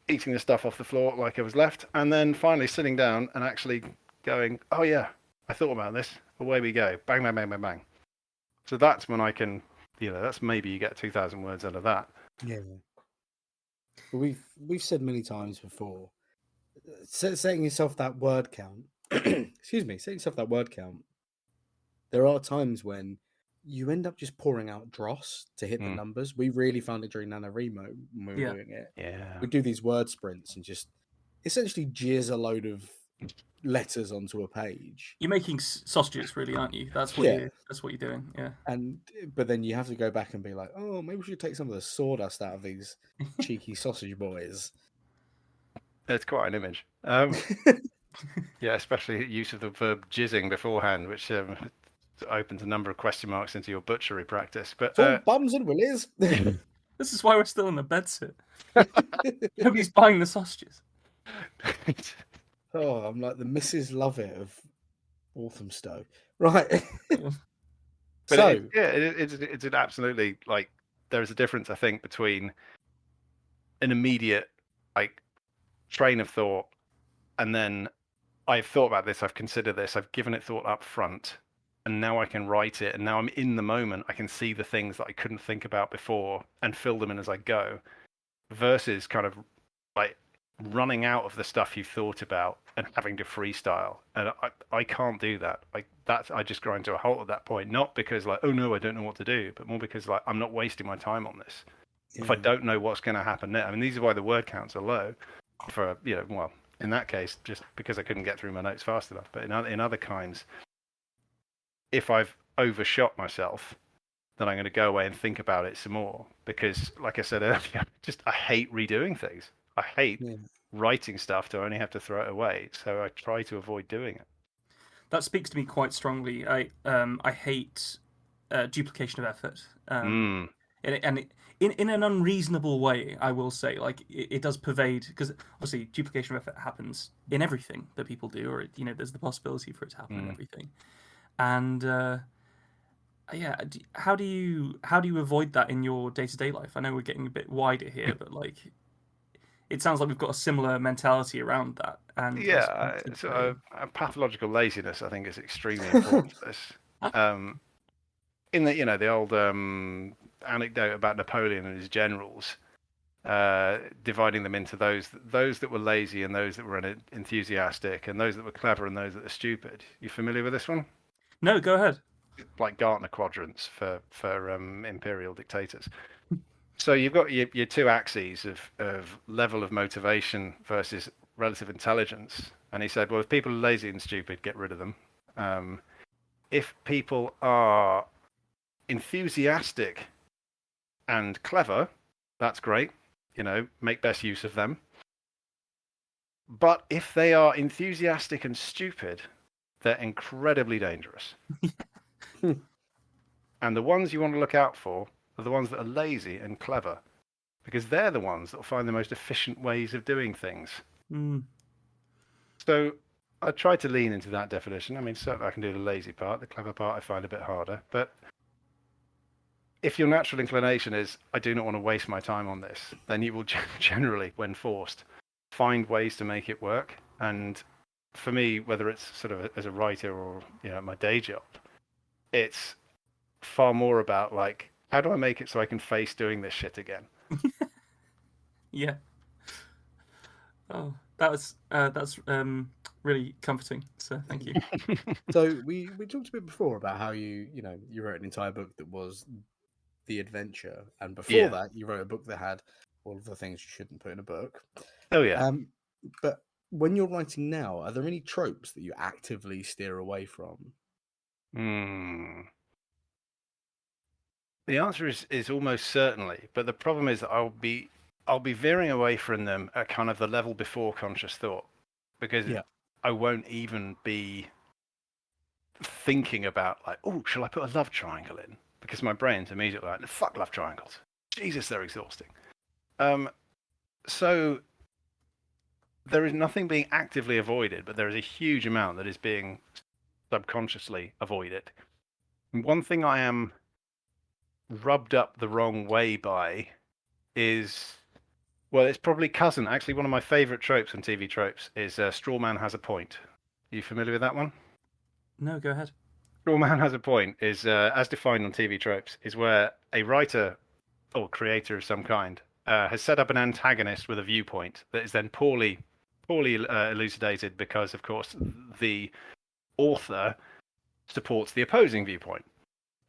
eating the stuff off the floor like it was left, and then finally sitting down and actually going, oh yeah, I thought about this. Away we go. Bang, bang, bang, bang, bang. So that's when I can, that's maybe you get 2,000 words out of that. Yeah. Well, we've said many times before, setting yourself that word count. Excuse me, setting yourself that word count. There are times when you end up just pouring out dross to hit the numbers. We really found it during NaNoWriMo when we were doing it. Yeah. We do these word sprints and just essentially jizz a load of letters onto a page. You're making sausages, really, aren't you? That's what you're doing. Yeah. But then you have to go back and be like, oh, maybe we should take some of the sawdust out of these cheeky sausage boys. It's quite an image. Yeah, especially use of the verb jizzing beforehand, which opens a number of question marks into your butchery practice. But bums and willies. This is why we're still in the bedsit. Nobody's buying the sausages. Oh, I'm like the Mrs. Lovett of Walthamstow. Right. But it's an absolutely, like, there's a difference, I think, between an immediate, like, train of thought, and then I've thought about this, I've considered this, I've given it thought up front, and now I can write it, and now I'm in the moment, I can see the things that I couldn't think about before and fill them in as I go, versus kind of like running out of the stuff you've thought about and having to freestyle. And I can't do that. Like I just grind to a halt at that point, not because like, oh no, I don't know what to do, but more because like I'm not wasting my time on this. If I don't know what's going to happen next. I mean, these are why the word counts are low for, well, in that case, just because I couldn't get through my notes fast enough. But in other kinds, if I've overshot myself, then I'm going to go away and think about it some more. Because, like I said earlier, I hate redoing things. I hate writing stuff to only have to throw it away. So I try to avoid doing it. That speaks to me quite strongly. I hate duplication of effort. And in an unreasonable way, I will say, like it does pervade, because obviously duplication of effort happens in everything that people do, or there's the possibility for it to happen in everything. And how do you avoid that in your day-to-day life? I know we're getting a bit wider here, but like it sounds like we've got a similar mentality around that. And so pathological laziness, I think, is extremely important for this. In the the old anecdote about Napoleon and his generals, dividing them into those that were lazy and those that were enthusiastic, and those that were clever and those that were stupid. You familiar with this one? No, go ahead. Like Gartner quadrants for imperial dictators. So you've got your two axes of level of motivation versus relative intelligence. And he said, well, if people are lazy and stupid, get rid of them. If people are enthusiastic and clever, that's great. make best use of them. But if they are enthusiastic and stupid, they're incredibly dangerous. And the ones you want to look out for are the ones that are lazy and clever, because they're the ones that will find the most efficient ways of doing things. So I try to lean into that definition. I mean, certainly I can do the lazy part. The clever part I find a bit harder. But if your natural inclination is, I do not want to waste my time on this, then you will generally, when forced, find ways to make it work. And for me, whether it's sort of as a writer or my day job, it's far more about like, how do I make it so I can face doing this shit again? Yeah. Oh, that's really comforting. So thank you. So we talked a bit before about how you wrote an entire book that was the adventure, and before that you wrote a book that had all of the things you shouldn't put in a book. Oh yeah. But when you're writing now, are there any tropes that you actively steer away from? The answer is almost certainly, but the problem is that I'll be veering away from them at kind of the level before conscious thought, because I won't even be thinking about like, oh, shall I put a love triangle in? Because my brain's immediately like, fuck love triangles. Jesus, they're exhausting. So there is nothing being actively avoided, but there is a huge amount that is being subconsciously avoided. And one thing I am rubbed up the wrong way by is, well, it's probably cousin. Actually, one of my favorite tropes and TV tropes is straw man has a point. Are you familiar with that one? No, go ahead. Straw man has a point is, as defined on TV tropes, is where a writer or creator of some kind has set up an antagonist with a viewpoint that is then poorly elucidated because, of course, the author supports the opposing viewpoint.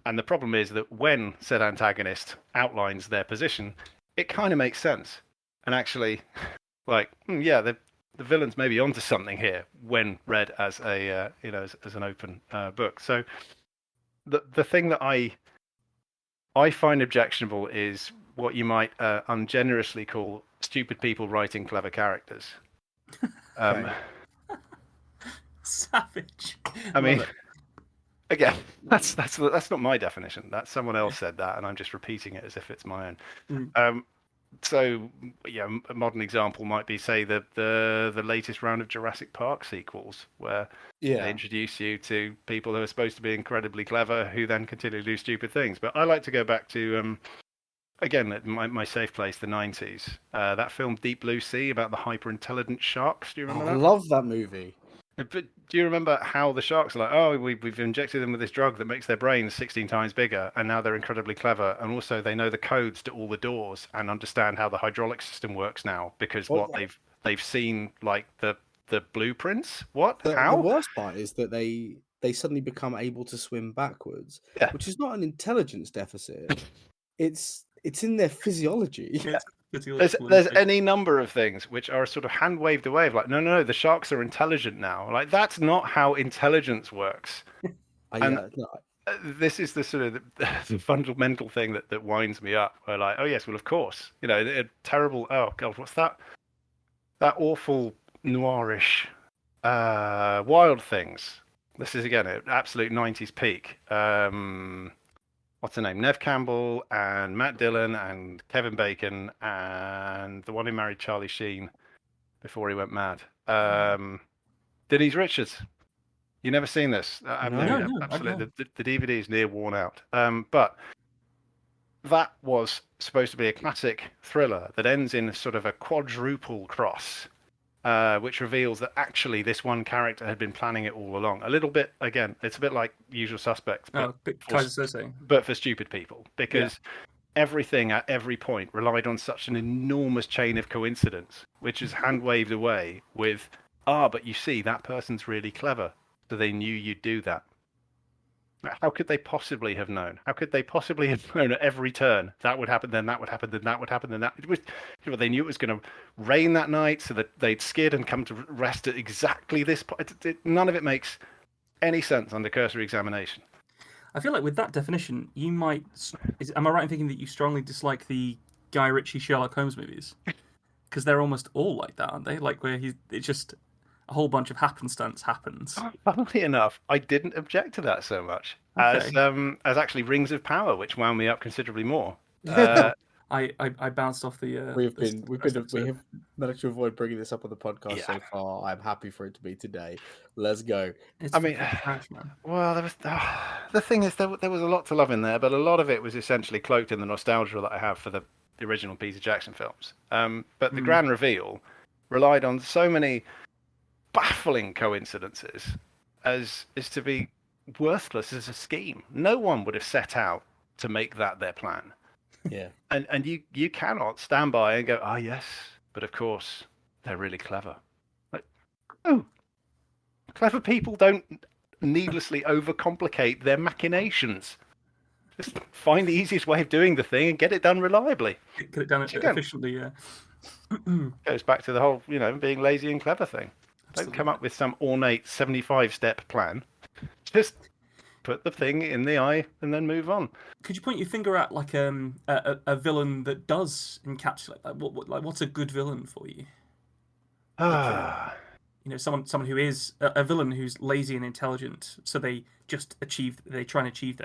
And the problem is that when said antagonist outlines their position, it kind of makes sense. And actually, like, the villain's maybe onto something here when read as a as an open book. So the thing that I find objectionable is what you might ungenerously call stupid people writing clever characters. Savage. I mean, again, that's not my definition. That's someone else said that, and I'm just repeating it as if it's my own. So, a modern example might be, say, the latest round of Jurassic Park sequels, where they introduce you to people who are supposed to be incredibly clever, who then continue to do stupid things. But I like to go back to, again, my safe place, the 90s. That film Deep Blue Sea about the hyper-intelligent sharks. Do you remember that? I love that movie. But do you remember how the sharks are like, oh, we've injected them with this drug that makes their brains 16 times bigger, and now they're incredibly clever, and also they know the codes to all the doors and understand how the hydraulic system works now because they've seen like the blueprints. How? The worst part is that they suddenly become able to swim backwards, which is not an intelligence deficit. It's in their physiology. Yeah. There's any number of things which are sort of hand waved away of like, no, the sharks are intelligent now. Like, that's not how intelligence works. This is the sort of the fundamental thing that winds me up. Where like, oh yes, well of course, terrible. Oh god, what's that? That awful noirish Wild Things. This is again an absolute 90s peak. What's her name? Neve Campbell and Matt Dillon and Kevin Bacon and the one who married Charlie Sheen before he went mad. Denise Richards. You never seen this? No, absolutely. The DVD is near worn out. But that was supposed to be a classic thriller that ends in sort of a quadruple cross, which reveals that actually this one character had been planning it all along. A little bit, again, it's a bit like Usual Suspects, but for stupid people, because everything at every point relied on such an enormous chain of coincidence, which is hand-waved away with, but you see, that person's really clever, so they knew you'd do that. How could they possibly have known? How could they possibly have known at every turn that would happen, then that would happen, then that would happen, then that? It was, they knew it was going to rain that night, so that they'd skid and come to rest at exactly this point. None of it makes any sense under cursory examination. I feel like with that definition, you might. Am I right in thinking that you strongly dislike the Guy Ritchie Sherlock Holmes movies, because they're almost all like that, aren't they? Like where it's just a whole bunch of happenstance happens. Funnily enough, I didn't object to that so much Okay. as actually Rings of Power, which wound me up considerably more. I bounced off the. we first have episode. managed to avoid bringing this up on the podcast Yeah. so far. I'm happy for it to be today. Let's go. It's I mean, fucking trash, man. well, there was the thing is there was a lot to love in there, but a lot of it was essentially cloaked in the nostalgia that I have for the original Peter Jackson films. But the grand reveal relied on so many baffling coincidences as to be worthless as a scheme. No one would have set out to make that their plan. Yeah. And you cannot stand by and go, oh yes, but of course they're really clever. Like, oh, clever people don't needlessly overcomplicate their machinations. Just find the easiest way of doing the thing and get it done reliably. Get it done efficiently, yeah. Goes back to the whole, being lazy and clever thing. Don't come up with some ornate 75-step plan. Just put the thing in the eye and then move on. Could you point your finger at like a villain that does encapsulate that? What's a good villain for you? Someone who is a villain who's lazy and intelligent, so they try and achieve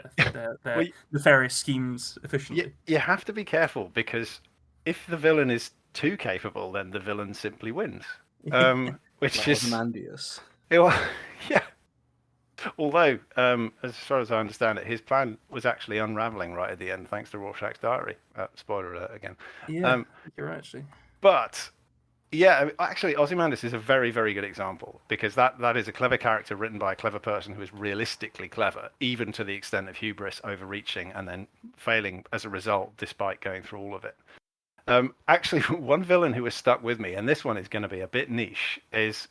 their nefarious schemes efficiently. You have to be careful, because if the villain is too capable, then the villain simply wins. Which Like is Ozymandias. yeah. Although, as far as I understand it, his plan was actually unraveling right at the end, thanks to Rorschach's diary. Spoiler alert again. Yeah, you're right, actually. But yeah, actually, Ozymandias is a very, very good example, because that is a clever character written by a clever person who is realistically clever, even to the extent of hubris, overreaching, and then failing as a result, despite going through all of it. Actually, one villain who has stuck with me, and this one is going to be a bit niche, is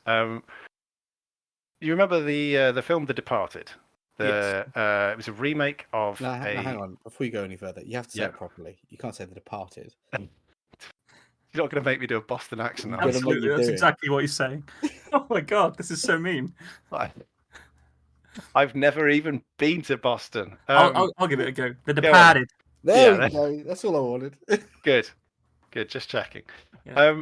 you remember the film The Departed? Yes. It was a remake of Now, hang on. Before you go any further, you have to say it properly. You can't say The Departed. You're not going to make me do a Boston accent. I'm gonna make Absolutely, you that's do it. exactly what he's saying. Oh my god, this is so mean. I've never even been to Boston. I'll give it a go. The Departed. There we go. That's all I wanted. Good. Just checking. Yeah.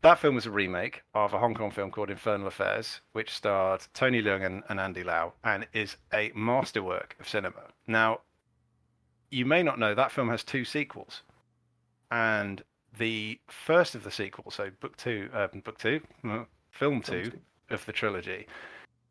That film was a remake of a Hong Kong film called Infernal Affairs, which starred Tony Leung and Andy Lau, and is a masterwork of cinema. Now, you may not know that film has 2 sequels, and the first of the sequels, so film 2 of the trilogy,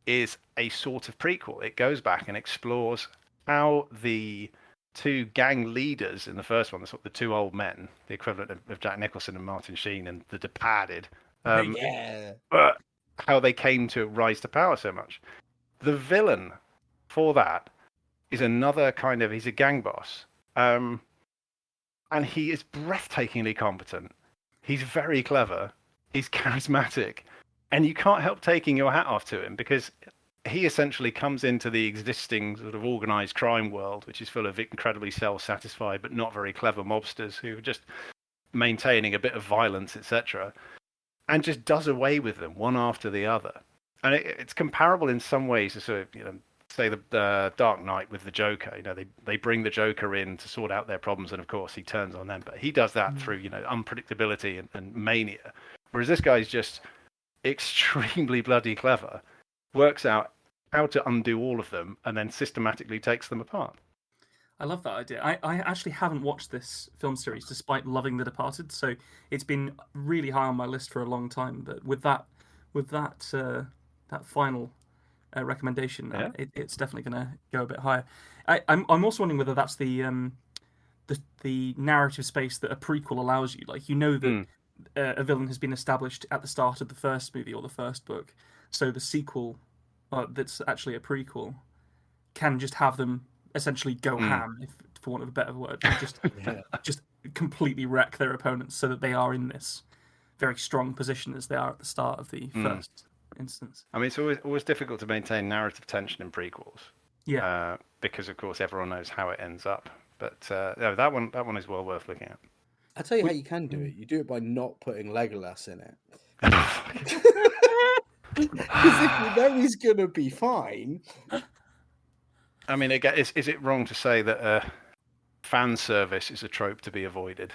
is a sort of prequel. It goes back and explores how the 2 gang leaders in the first one, the 2 old men, the equivalent of Jack Nicholson and Martin Sheen and The Departed, how they came to rise to power so much. The villain for that is another he's a gang boss. And he is breathtakingly competent. He's very clever. He's charismatic. And you can't help taking your hat off to him, because he essentially comes into the existing sort of organized crime world, which is full of incredibly self-satisfied but not very clever mobsters who are just maintaining a bit of violence, etc., and just does away with them one after the other. And it's comparable in some ways to sort of, say the Dark Knight with the Joker. They bring the Joker in to sort out their problems, and of course he turns on them. But he does that through unpredictability and mania. Whereas this guy's just extremely bloody clever, works out how to undo all of them, and then systematically takes them apart. I love that idea. I actually haven't watched this film series despite loving The Departed, so it's been really high on my list for a long time. But with that final recommendation, it's definitely going to go a bit higher. I'm also wondering whether that's the narrative space that a prequel allows you. Like, that a villain has been established at the start of the first movie or the first book, so the sequel, that's actually a prequel, can just have them essentially go ham, for want of a better word, and just completely wreck their opponents, so that they are in this very strong position as they are at the start of the first instance. I mean, it's always difficult to maintain narrative tension in prequels. Yeah. Because of course everyone knows how it ends up. But that one is well worth looking at. I'll tell you how you can do it. You do it by not putting Legolas in it. Because if you know he's going to be fine. I mean, is it wrong to say that fan service is a trope to be avoided?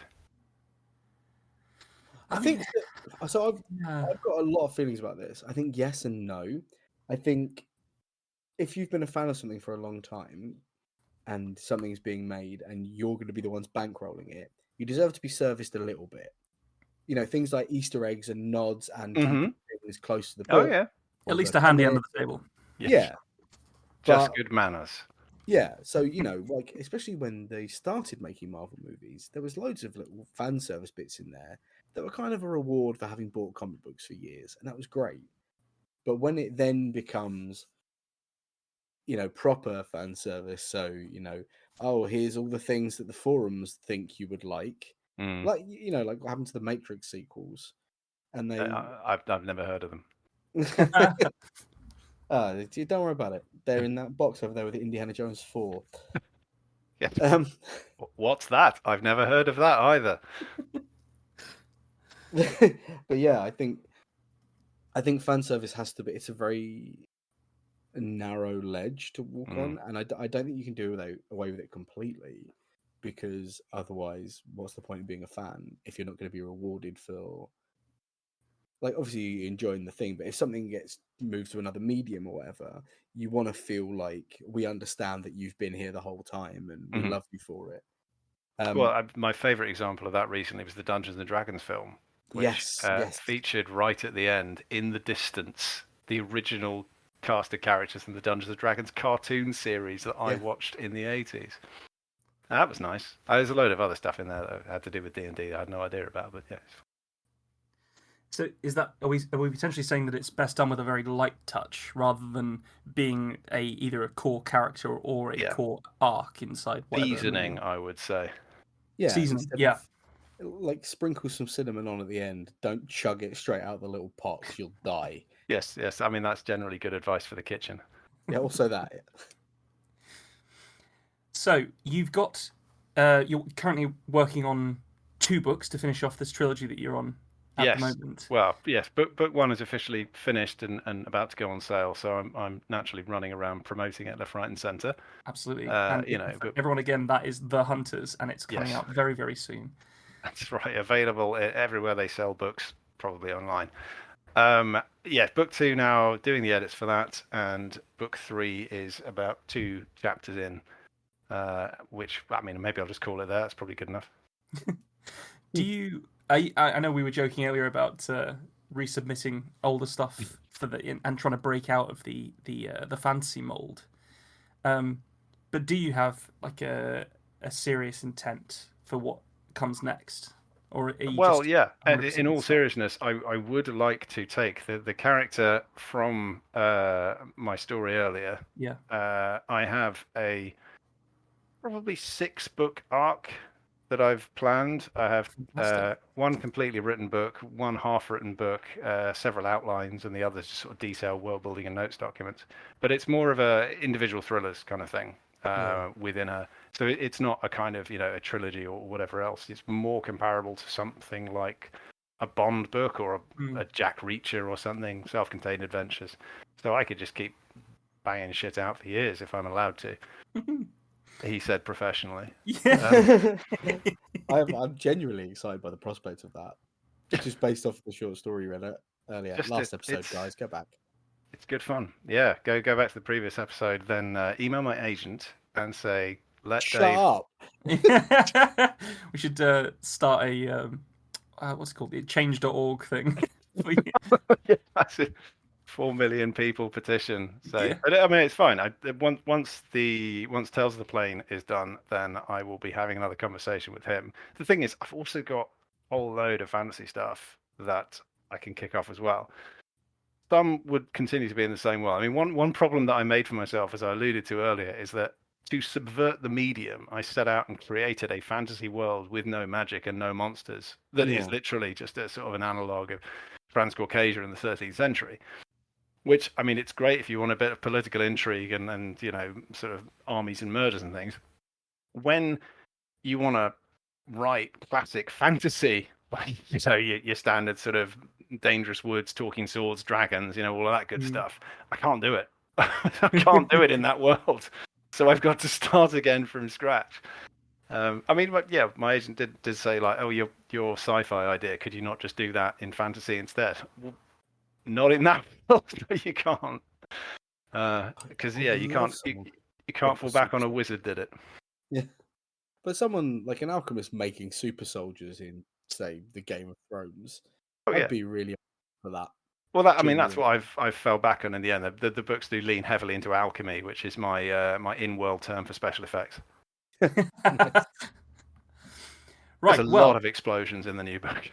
I think so. Yeah. I've got a lot of feelings about this. I think yes and no. I think if you've been a fan of something for a long time and something's being made and you're going to be the ones bankrolling it, you deserve to be serviced a little bit. You know, things like Easter eggs and nods and keeping things close to the Oh book. yeah. At least a handy end of the table. Yeah. Just But good manners. yeah, so you know, like especially when they started making Marvel movies, there was loads of little fan service bits in there that were kind of a reward for having bought comic books for years, and that was great. But when it then becomes, you know, proper fan service, so you know, oh, here's all the things that the forums think you would like you know, like what happened to the Matrix sequels, and they, I've never heard of them. don't worry about it. They're in that box over there with Indiana Jones 4. Yeah. What's that? I've never heard of that either. But yeah, I think fan service has to be. It's a very narrow ledge to walk on, and I don't think you can do away with it completely, because otherwise, what's the point of being a fan if you're not going to be rewarded for? Like, obviously, you're enjoying the thing, but if something gets moved to another medium or whatever, you want to feel like we understand that you've been here the whole time and we love you for it. Well, my favourite example of that recently was the Dungeons and Dragons film, which yes. featured right at the end, in the distance, the original cast of characters from the Dungeons and Dragons cartoon series that I watched in the 80s. That was nice. There's a load of other stuff in there that had to do with D&D I had no idea about, but yeah. So are we potentially saying that it's best done with a very light touch rather than being either a core character or a core arc inside whatever? Seasoning, I would say. Yeah, seasoning. Yeah. Like sprinkle some cinnamon on at the end. Don't chug it straight out the little pot, 'cause you'll die. Yes. I mean, that's generally good advice for the kitchen. Yeah, also that. So you've got you're currently working on 2 books to finish off this trilogy that you're on at the moment. Well, yes. Book 1 is officially finished and about to go on sale, so I'm naturally running around promoting it left, right, and centre. Absolutely. And you know, everyone, again, that is The Hunters, and it's coming out very, very soon. That's right. Available everywhere they sell books, probably online. Book 2 now, doing the edits for that, and book 3 is about 2 chapters in, which, I mean, maybe I'll just call it there. That's probably good enough. Do you? I know we were joking earlier about resubmitting older stuff for and trying to break out of the fantasy mold. But do you have like a serious intent for what comes next? Or in all seriousness, I would like to take the character from my story earlier. Yeah. I have a probably 6-book arc that I've planned. I have one completely written book, one half-written book, several outlines, and the others sort of detailed world-building and notes documents. But it's more of a individual thrillers kind of thing within a. So it's not a kind of, a trilogy or whatever else. It's more comparable to something like a Bond book or a Jack Reacher or something, self-contained adventures. So I could just keep banging shit out for years if I'm allowed to. He said professionally. Yeah. I'm genuinely excited by the prospect of that. Just based off the short story you read earlier. Last episode, guys, go back. It's good fun. Yeah, go back to the previous episode, then email my agent and say, Shut up. We should start a what's it called, the change.org thing. That's it. 4 million people petition. So but, I mean, it's fine. Once Tales of the Plane is done, then I will be having another conversation with him. The thing is, I've also got a whole load of fantasy stuff that I can kick off as well. Some would continue to be in the same world. I mean, one problem that I made for myself, as I alluded to earlier, is that to subvert the medium, I set out and created a fantasy world with no magic and no monsters that is literally just a sort of an analogue of Transcaucasia in the 13th century. Which, I mean, it's great if you want a bit of political intrigue and sort of armies and murders and things. When you want to write classic fantasy, like, your standard sort of dangerous woods, talking swords, dragons, all of that good stuff, I can't do it. I can't do it in that world. So I've got to start again from scratch. I mean, but yeah, my agent did say like, oh, your sci-fi idea, could you not just do that in fantasy instead? Well, not in that world, you can't. Because I'd you love can't someone you can't make a fall back super on a soldier. wizard, did it? Yeah, but someone like an alchemist making super soldiers in, say, the Game of Thrones, Oh I'd yeah. be really up for that. Well, I mean, that's Genuine. what I've fell back on in the end. The books do lean heavily into alchemy, which is my my in-world term for special effects. Nice. There's a Right. lot Well, of explosions in the new book.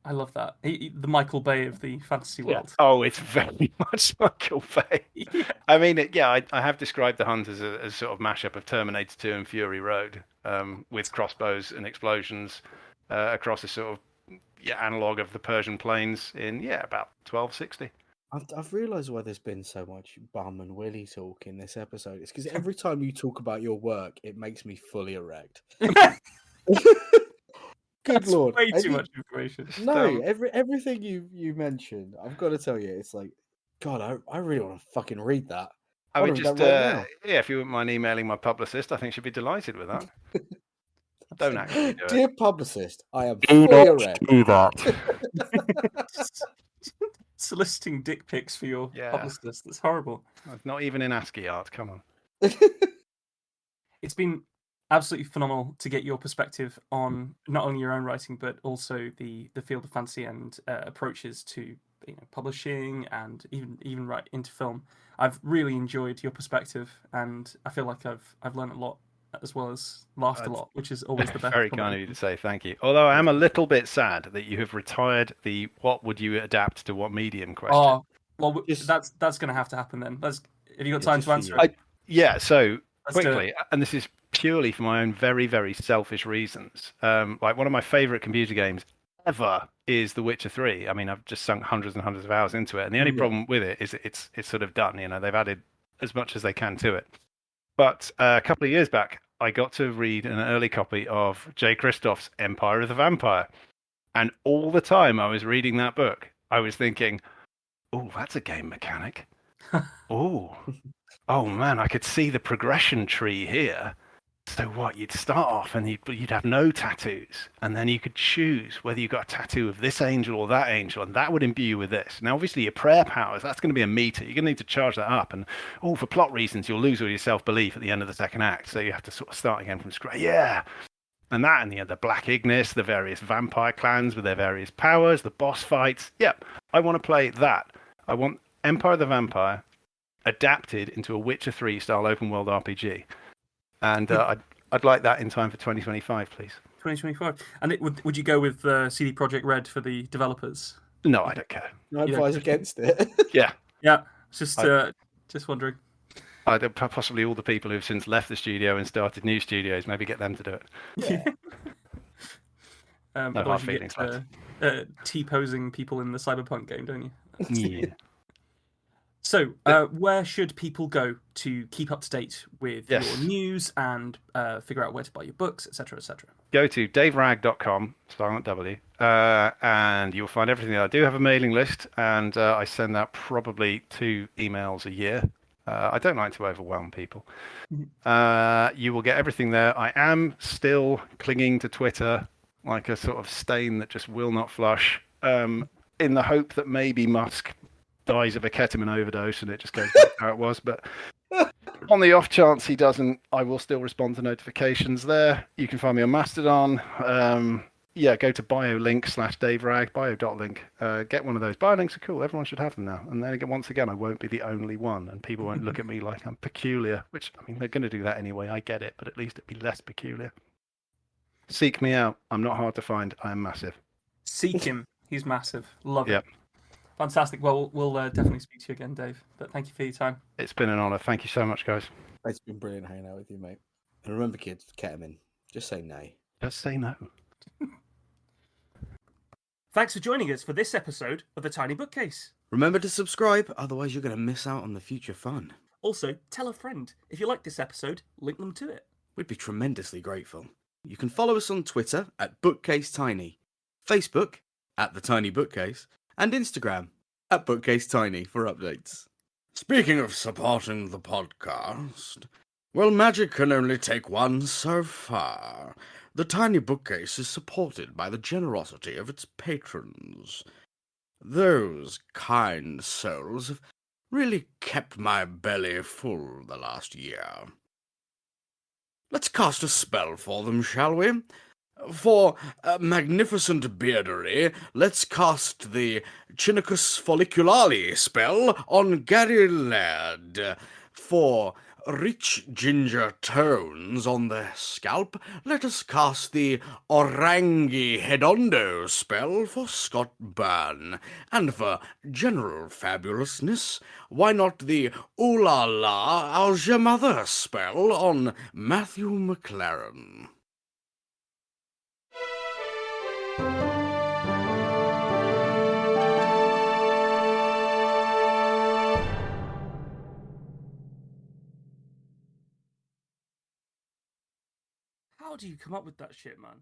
I love that. The Michael Bay of the fantasy Yeah. world. Oh, it's very much Michael Bay. Yeah. I mean, I have described the hunt as a sort of mashup of Terminator 2 and Fury Road, with crossbows and explosions across a sort of analog of the Persian plains in about 1260. I've realised why there's been so much bum and willy talk in this episode. It's because every time you talk about your work, it makes me fully erect. Good That's lord! way too much information. No, everything you mentioned, I've got to tell you, it's like, God, I really want to fucking read that. I I want would to read just, that right now. if you wouldn't mind emailing my publicist, I think she'd be delighted with that. Don't actually do it. Dear publicist, I am fully erect. do that. Soliciting dick pics for your Yeah. publicist. That's horrible. Not even in ASCII art. Come on. It's been absolutely phenomenal to get your perspective on not only your own writing but also the field of fantasy and approaches to publishing and even right into film. I've really enjoyed your perspective, and I feel like I've learned a lot as well as laughed a lot, which is always the best. Very kind of you to say thank you. Although I am a little bit sad that you have retired the "what would you adapt to what medium" question. Oh well, Just- that's going to have to happen then. Have you got time just to for answer you. it? Yeah. So Let's do quickly, and this is purely for my own very, very selfish reasons. Like one of my favorite computer games ever is The Witcher 3. I mean, I've just sunk hundreds and hundreds of hours into it, and the only Yeah. problem with it is it's sort of done. They've added as much as they can to it. But a couple of years back, I got to read an early copy of J. Christoph's Empire of the Vampire, and all the time I was reading that book, I was thinking, "Oh, that's a game mechanic. Oh, oh man, I could see the progression tree here." So what? You'd start off and you'd have no tattoos, and then you could choose whether you got a tattoo of this angel or that angel, and that would imbue you with this. Now, obviously, your prayer powers, that's going to be a meter. You're going to need to charge that up, and for plot reasons, you'll lose all your self-belief at the end of the second act, so you have to sort of start again from scratch. Yeah. And that, and the Black Ignis, the various vampire clans with their various powers, the boss fights. Yep, I want to play that. I want Empire of the Vampire adapted into a Witcher 3 style open world RPG. And I'd like that in time for 2025, please. 2025. And would you go with CD Projekt Red for the developers? No, I don't care. I advise against it. Yeah. Yeah, just wondering. Possibly all the people who've since left the studio and started new studios, maybe get them to do it. Yeah. No hard feelings, T-posing people in the Cyberpunk game, don't you? Yeah. So, where should people go to keep up to date with your news and figure out where to buy your books, etc., etc.? Go to davewragg.com, silent W, and you'll find everything there. I do have a mailing list, and I send out probably 2 emails a year. I don't like to overwhelm people. You will get everything there. I am still clinging to Twitter like a sort of stain that just will not flush, in the hope that maybe Musk dies of a ketamine overdose and it just goes back to how it was. But on the off chance he doesn't, I will still respond to notifications there. You can find me on Mastodon. Go to bio.link/Dave Wragg, bio.link. Get one of those. Bio links are cool. Everyone should have them now. And then again, once again, I won't be the only one, and people won't look at me like I'm peculiar, which, I mean, they're going to do that anyway. I get it, but at least it'd be less peculiar. Seek me out. I'm not hard to find. I am massive. Seek him. He's massive. Love it. Yep. Fantastic. Well, we'll definitely speak to you again, Dave. But thank you for your time. It's been an honor. Thank you so much, guys. It's been brilliant hanging out with you, mate. And remember, kids, ketamine. Just say nay. Just say no. Thanks for joining us for this episode of The Tiny Bookcase. Remember to subscribe, otherwise you're going to miss out on the future fun. Also, tell a friend. If you like this episode, link them to it. We'd be tremendously grateful. You can follow us on Twitter at BookcaseTiny, Facebook at The Tiny Bookcase, and Instagram at BookcaseTiny for updates. Speaking of supporting the podcast, Well, magic can only take one so far. The tiny bookcase is supported by the generosity of its patrons. Those kind souls have really kept my belly full the last year. Let's cast a spell for them, shall we? For magnificent beardery, let's cast the Chinicus folliculale spell on Gary Laird. For rich ginger tones on the scalp, let us cast the Orangi Hedondo spell for Scott Byrne. And for general fabulousness, why not the Ooh La La How's Your Mother spell on Matthew McLaren? How do you come up with that shit, man?